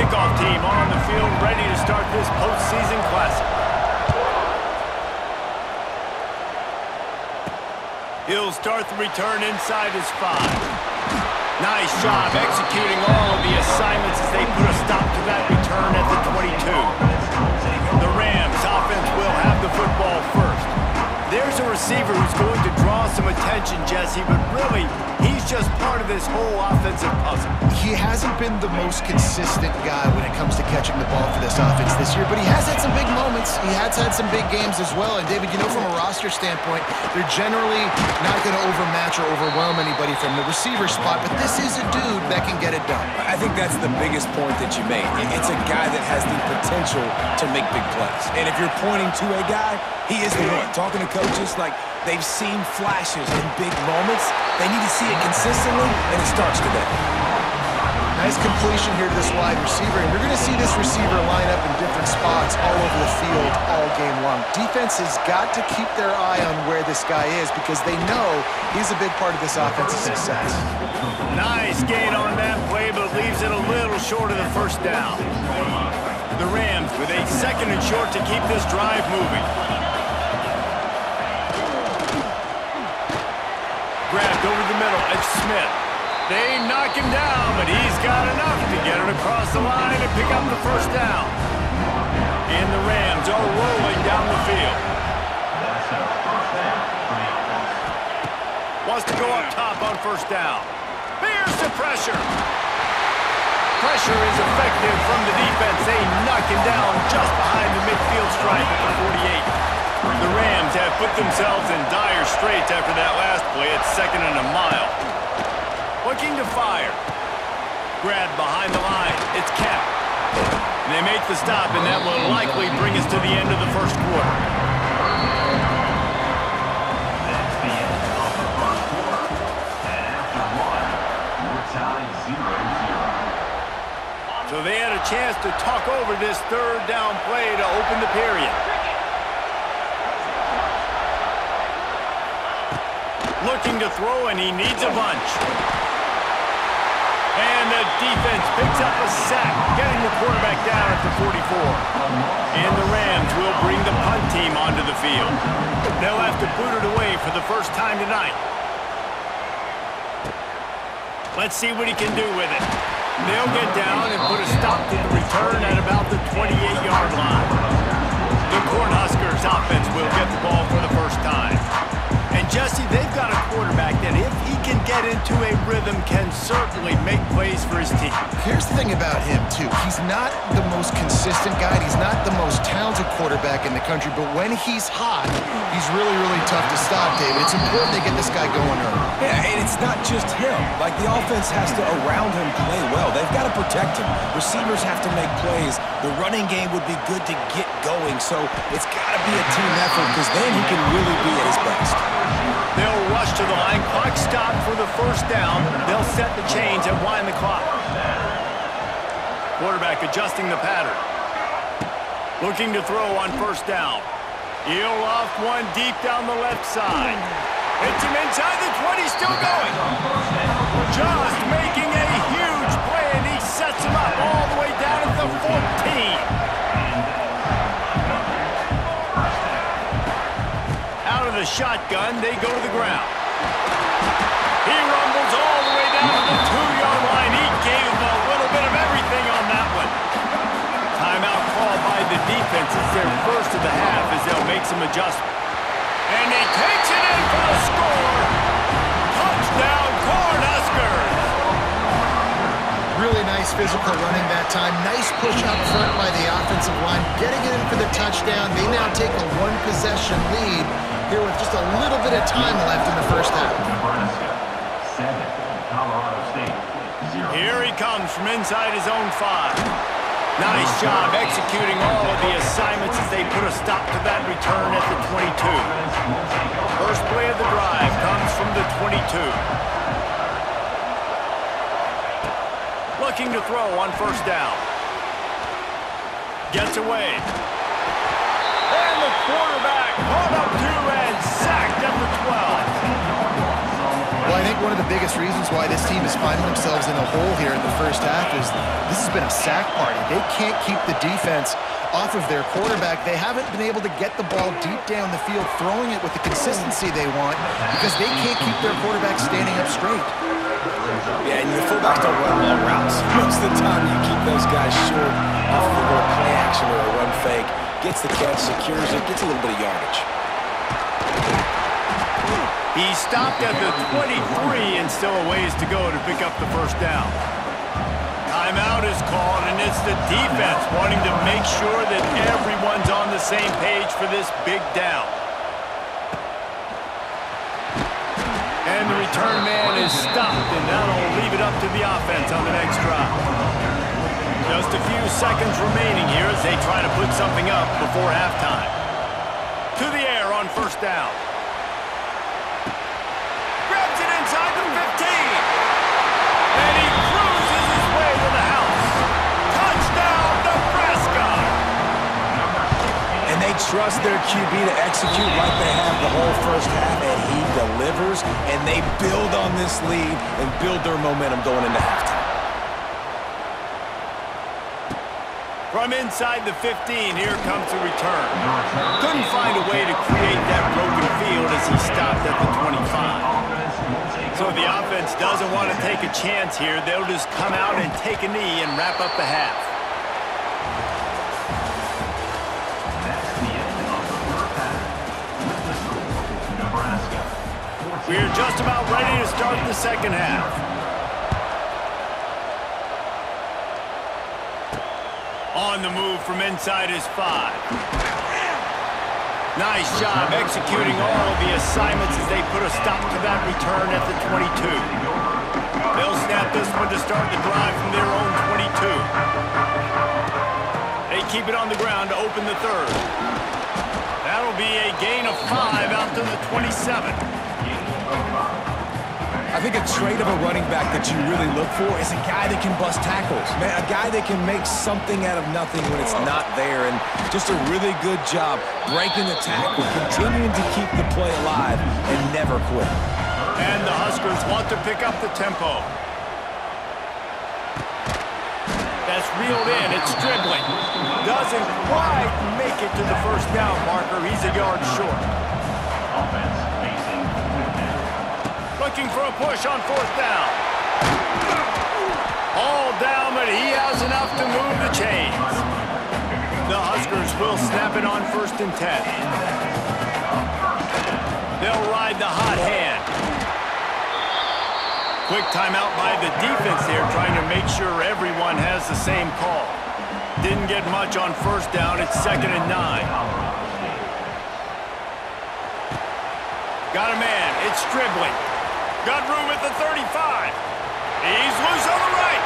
kickoff team on the field, ready to start this postseason classic. He'll start the return inside his 5. Nice job executing all of the assignments as they put a stop to that return at the 22. The Rams offense will have the football first. There's a receiver who's going to draw some attention, Jesse, but really, he's just part of this whole offensive puzzle. He hasn't been the most consistent guy when it comes to catching the ball for this offense this year, but he has had some big moments. He has had some big games as well. And, David, you know, from a roster standpoint, they're generally not going to overmatch or overwhelm anybody from the receiver spot, but this is a dude that can get it done. I think that's the biggest point that you made. It's a guy that has the potential to make big plays. And if you're pointing to a guy, he is the one. Talking to coaches, like, they've seen flashes in big moments. They need to see it consistently, and it starts today. Nice completion here to this wide receiver, and we're going to see this receiver line up in different spots all over the field all game long. Defense has got to keep their eye on where this guy is because they know he's a big part of this offensive success. Nice gain on that play, but leaves it a little short of the first down. The Rams with a 2nd and short to keep this drive moving. Grabbed over the middle, it's Smith. They knock him down, but he's got enough to get it across the line and pick up the first down. And the Rams are rolling down the field. Wants to go up top on first down. Here's the pressure. Pressure is effective from the defense. They knock him down just behind the midfield stripe at the 48. The Rams have put themselves in dire straits after that last play at 2nd and a mile. Looking to fire. Grabbed behind the line. It's kept. And they make the stop, and that will likely bring us to the end of the first quarter. That's the end of the first quarter. And after one, we're tied 0-0. So they had a chance to talk over this 3rd down play to open the period. Looking to throw, and he needs a bunch. And the defense picks up a sack, getting the quarterback down at the 44. And the Rams will bring the punt team onto the field. They'll have to boot it away for the first time tonight. Let's see what he can do with it. They'll get down and put a stop to the return at about the 28-yard line. The Cornhuskers offense will get the ball for the first time. And Jesse, they've got a quarterback that if he can get into a rhythm can certainly make plays for his team. Here's the thing about him, too. He's not the most consistent guy. He's not the most talented quarterback in the country, but when he's hot, he's really, really tough to stop, David. It's important they get this guy going early. Yeah, and it's not just him. Like, the offense has to, around him, play well. They've got to protect him. Receivers have to make plays. The running game would be good to get going, so it's got to be a team effort because then he can really be at his best. They'll rush to the line. Clock stopped for the first down. They'll set the chains and wind the clock. Quarterback adjusting the pattern. Looking to throw on first down. He'll off one deep down the left side. Hits him inside the 20, still going. Just making a huge play, and he sets him up all the way down at the 14. Out of the shotgun, they go to the ground. He rumbles all the way down to the 2-yard line. He gave him a little bit of everything on that one. Timeout called by the defense. It's their first of the half as they'll make some adjustments. And he takes it in for the score. Touchdown, Cornhuskers. Really nice physical running that time. Nice push up front by the offensive line. Getting it in for the touchdown. They now take a 1-possession lead here with just a little bit of time left in the first half. Nebraska 7, Colorado State 0. Here he comes from inside his own 5. Nice job executing all of the assignments as they put a stop to that return at the 22. First play of the drive comes from the 22. Looking to throw on first down. Gets away. And the quarterback caught up to and sacked at the 12. Well, I think one of the biggest reasons why this team is finding themselves in a hole here in the first half is this has been a sack party. They can't keep the defense off of their quarterback. They haven't been able to get the ball deep down the field, throwing it with the consistency they want because they can't keep their quarterback standing up straight. Yeah, and the fullbacks don't run long routes. Most of the time you keep those guys short off of a play action or a run fake. Gets the catch, secures it, gets a little bit of yardage. He stopped at the 23 and still a ways to go to pick up the first down. Timeout is called, and it's the defense wanting to make sure that everyone's on the same page for this big down. And the return man is stopped, and that'll leave it up to the offense on the next drive. Just a few seconds remaining here as they try to put something up before halftime. To the air on first down. Grabs it inside the 15. And he cruises his way to the house. Touchdown, Nebraska! And they trust their QB to execute like they have the whole first half, and he delivers, and they build on this lead and build their momentum going into halftime. From inside the 15, here comes the return. Couldn't find a way to create that broken field as he stopped at the 25. So the offense doesn't want to take a chance here. They'll just come out and take a knee and wrap up the half. That's the end of the first half. Nebraska. We're just about ready to start the second half. On the move from inside his 5. Nice job executing all of the assignments as they put a stop to that return at the 22. They'll snap this one to start the drive from their own 22. They keep it on the ground to open the third. That'll be a gain of 5 out to the 27. I think a trait of a running back that you really look for is a guy that can bust tackles. Man, a guy that can make something out of nothing when it's not there. And just a really good job breaking the tackle, continuing to keep the play alive and never quit. And the Huskers want to pick up the tempo. That's reeled in. It's dribbling. Doesn't quite make it to the first down marker. He's a yard short. Offense facing Looking for a push on fourth down. All down, but he has enough to move the chains. The Huskers will snap it on 1st and 10. They'll ride the hot hand. Quick timeout by the defense here, trying to make sure everyone has the same call. Didn't get much on first down. It's 2nd and 9. Got a man. It's dribbling. Got room at the 35. He's loose on the right.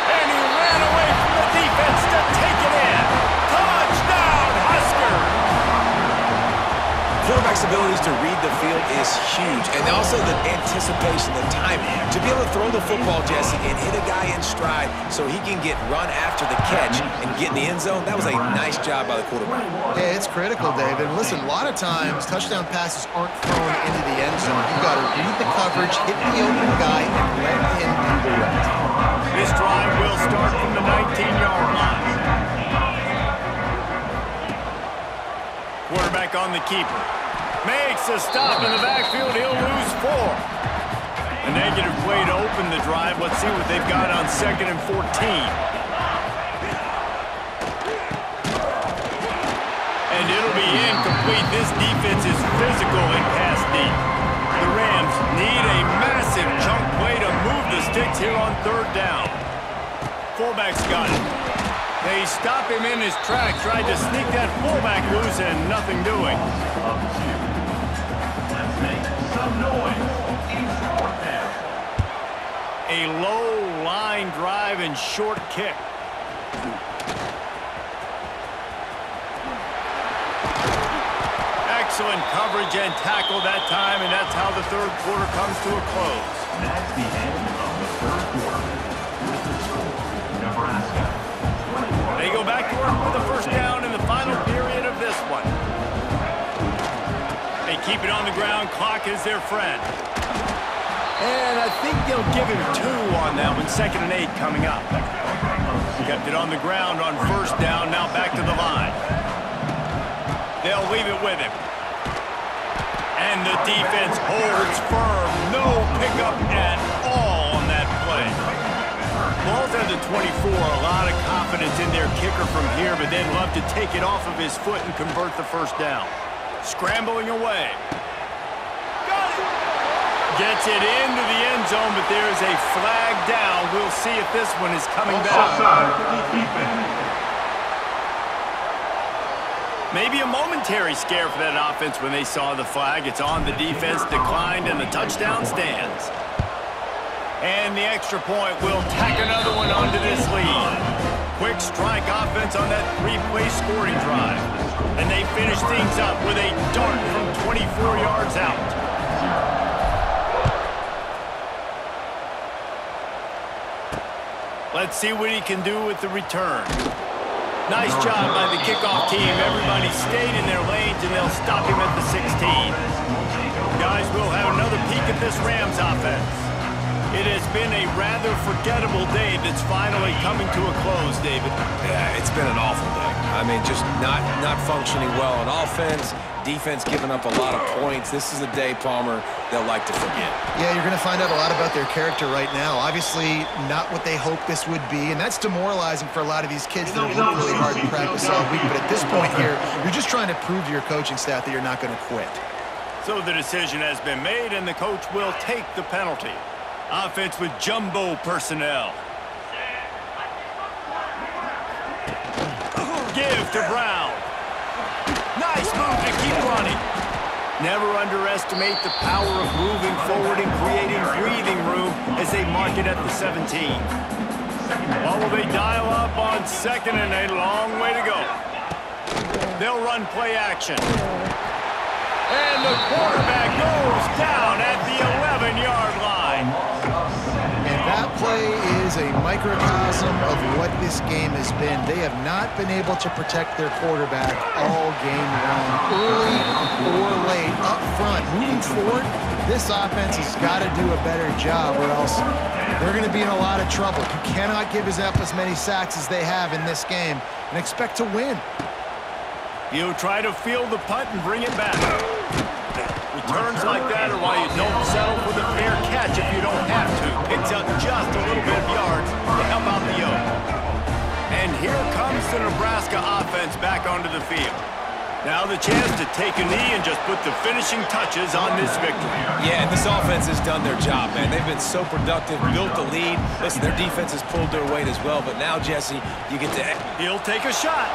And he ran away from the defense to take it in. Touchdown, Huskers! Quarterback's abilities to read the field is huge, and also the anticipation, the timing. To be able to throw the football, Jesse, and hit a guy in stride so he can get run after the catch and get in the end zone, that was a nice job by the quarterback. Yeah, it's critical, David. Listen, a lot of times touchdown passes aren't thrown into the end zone. You've got to read the coverage, hit the open guy, and let him do the rest. This drive will start from the 19-yard line. Quarterback on the keeper. Makes a stop in the backfield. He'll lose 4. A negative play to open the drive. Let's see what they've got on 2nd and 14. And it'll be incomplete. This defense is physical and pass deep. The Rams need a massive chunk play to move the sticks here on 3rd down. Fullback's got it. They stop him in his tracks, tried to sneak that fullback loose, and nothing doing. Let's make some noise in short half. A low line drive and short kick. Excellent coverage and tackle that time, and that's how the 3rd quarter comes to a close. That's the end of the 3rd quarter. With the score, Nebraska 21. They go back to work with a first down in the final period of this one. They keep it on the ground. Clock is their friend. think they'll give him 2 on that one. 2nd and 8 coming up. Kept it on the ground on 1st down. Now back to the line. They'll leave it with him. And the defense holds firm. No pickup at all on that play. Ball's at the 24. A lot of confidence in their kicker from here, but they'd love to take it off of his foot and convert the 1st down. Scrambling away. Got it. Gets it into the end zone, but there's a flag down. We'll see if this one is coming back. Maybe a momentary scare for that offense when they saw the flag. It's on the defense, declined, and the touchdown stands. And the extra point will tack another one onto this lead. Quick strike offense on that 3-play scoring drive. And they finish things up with a dart from 24 yards out. Let's see what he can do with the return. Nice job by the kickoff team. Everybody stayed in their lanes, and they'll stop him at the 16. Guys, we'll have another peek at this Rams offense. It has been a rather forgettable day that's finally coming to a close, David. Yeah, it's been an awful day. I mean, just not functioning well on offense. Defense giving up a lot of points. This is a day, Palmer, they'll like to forget. Yeah, you're going to find out a lot about their character right now. Obviously, not what they hoped this would be, and that's demoralizing for a lot of these kids that have worked really hard to practice all week. But at this point here, you're just trying to prove to your coaching staff that you're not going to quit. So the decision has been made, and the coach will take the penalty. Offense with jumbo personnel. Give to Brown. Nice move to keep running. Never underestimate the power of moving forward and creating breathing room as they mark it at the 17. Well, will they dial up on 2nd and a long way to go? They'll run play action. And the quarterback goes down at the 11-yard line. And that play is a microcosm of what this game has been. They have not been able to protect their quarterback all game long, early or late, up front. Moving forward, this offense has got to do a better job, or else they're going to be in a lot of trouble. You cannot give us up as many sacks as they have in this game and expect to win. He'll try to field the punt and bring it back. Returns like that are why you don't settle for the fair catch if you don't have to. Picks up just a little bit of yards to help out the yoke. And here comes the Nebraska offense back onto the field. Now the chance to take a knee and just put the finishing touches on this victory. Yeah, and this offense has done their job, man. They've been so productive, built the lead. Listen, their defense has pulled their weight as well, but now, Jesse, you get to... He'll take a shot.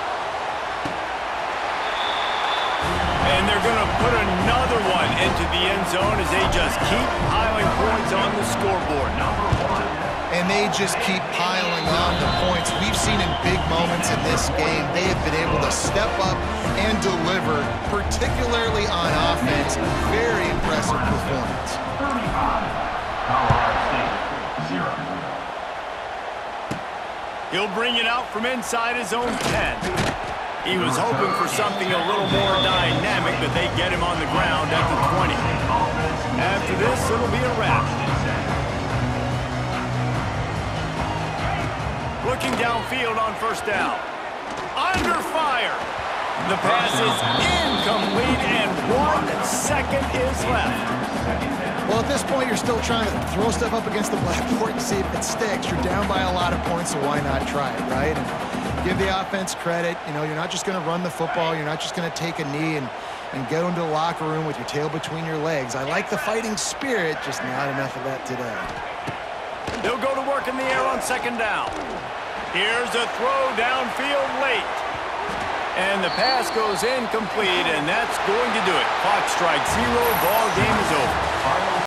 And they're going to put another one into the end zone as they just keep piling points on the scoreboard. And they just keep piling on the points. We've seen in big moments in this game, they have been able to step up and deliver, particularly on offense. Very impressive performance. 35, Colorado State, 0. He'll bring it out from inside his own 10. He was hoping for something a little more dynamic, but they get him on the ground at the 20. After this, it'll be a wrap. Looking downfield on 1st down. Under fire. The pass is incomplete, and 1 second is left. Well, at this point, you're still trying to throw stuff up against the blackboard and see if it sticks. You're down by a lot of points, so why not try it, right? And give the offense credit. You know, you're not just going to run the football. You're not just going to take a knee and go into the locker room with your tail between your legs. I like the fighting spirit, just not enough of that today. They'll go to work in the air on 2nd down. Here's a throw downfield late. And the pass goes incomplete, and that's going to do it. Clock strikes 0. Ball game is over.